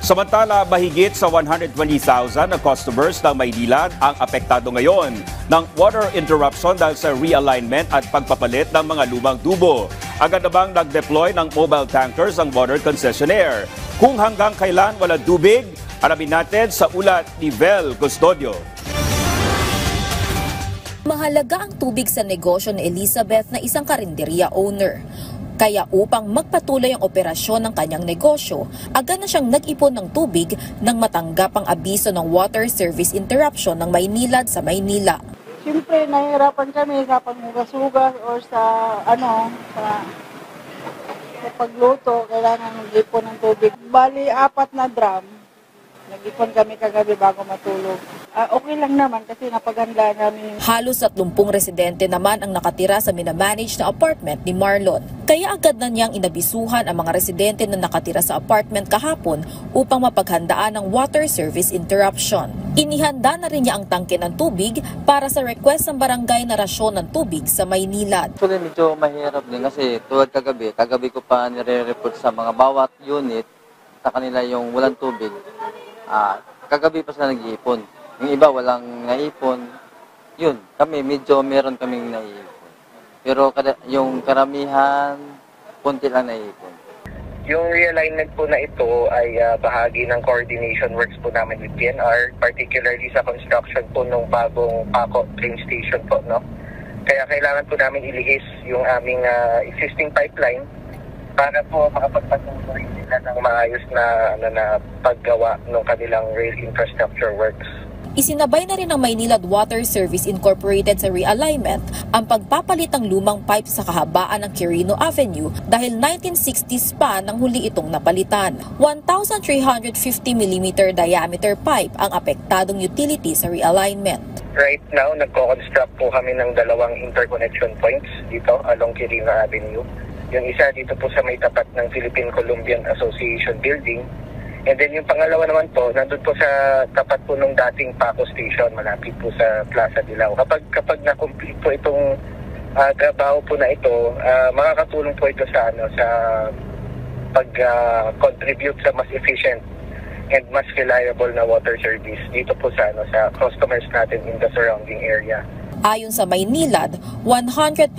Samantala, mahigit sa 120,000 na customers ng Maynila ang apektado ngayon ng water interruption dahil sa realignment at pagpapalit ng mga lumang tubo. Agad na bang nag-deploy ng mobile tankers ang water concessionaire? Kung hanggang kailan walang tubig, alamin natin sa ulat ni Vel Custodio. Mahalaga ang tubig sa negosyo ni Elizabeth na isang karinderya owner. Kaya upang magpatuloy ang operasyon ng kanyang negosyo, agad na siyang nag-ipon ng tubig nang matanggap ang abiso ng water service interruption ng Maynilad sa Maynila. Siyempre, nahihirapan kami sa panghugas-hugas or sa pagluto, kailangan mag-ipon ng tubig. Bali, 4 na drum. Nag-ipon kami kagabi bago matulog. Okay lang naman kasi napaganda namin. Halos 30 residente naman ang nakatira sa minamanage na apartment ni Marlon. Kaya agad na niyang inabisuhan ang mga residente na nakatira sa apartment kahapon upang mapaghandaan ng water service interruption. Inihanda na rin niya ang tangke ng tubig para sa request ng barangay na rasyon ng tubig sa Maynilad. Actually, medyo mahirap din kasi tulad kagabi ko pa nire-report sa mga bawat unit sa kanila yung walang tubig. Kagabi pa sila nag-iipon. Yung iba walang naipon. Yun, kami medyo meron kaming naipon. Pero yung karamihan, punti lang naipon. Yung realignment po na ito ay bahagi ng coordination works po namin with PNR, particularly sa construction po ng bagong Paco train station po, no? Kaya kailangan po namin ilihis yung aming existing pipeline para po makapagpatuloy sila ng maayos na paggawa ng kanilang rail infrastructure works. Isinabay na rin ng Maynilad Water Service Incorporated sa realignment ang pagpapalit ng lumang pipe sa kahabaan ng Quirino Avenue dahil 1960s pa nang huli itong napalitan. 1,350mm diameter pipe ang apektadong utility sa realignment. Right now, nagko-construct po kami ng 2 interconnection points dito along Quirino Avenue. Yung isa dito po sa may tapat ng Philippine-Columbian Association Building. And then yung pangalawa naman po, nandun po sa tapat po ng dating Paco Station, malapit po sa Plaza Dilao. Kapag na-complete po itong trabaho po na ito, makakatulong po ito sa pag-contribute sa mas efficient and mas reliable na water service dito po sa customers natin in the surrounding area. Ayon sa Maynilad, 121,000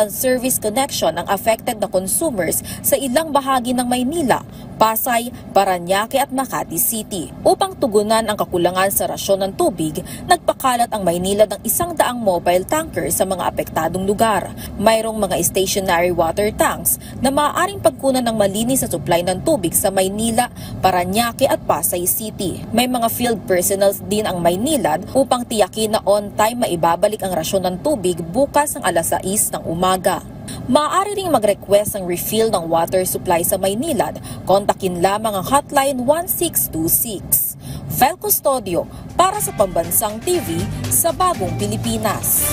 service connection ang affected na consumers sa ilang bahagi ng Maynila, Pasay, Parañaque at Makati City. Upang tugunan ang kakulangan sa rasyon ng tubig, nagpakalat ang Maynilad ng 100 mobile tanker sa mga apektadong lugar. Mayroong mga stationary water tanks na maaaring pagkunan ng malinis sa supply ng tubig sa Maynila, Parañaque at Pasay City. May mga field personnel din ang Maynilad upang tiyakin na on time maibabalik ang rasyon ng tubig bukas ng alas 6 ng umaga. Maaari ring mag-request ng refill ng water supply sa Maynilad. Kontakin lamang ang hotline 1626. Vel Custodio para sa Pambansang TV sa Bagong Pilipinas.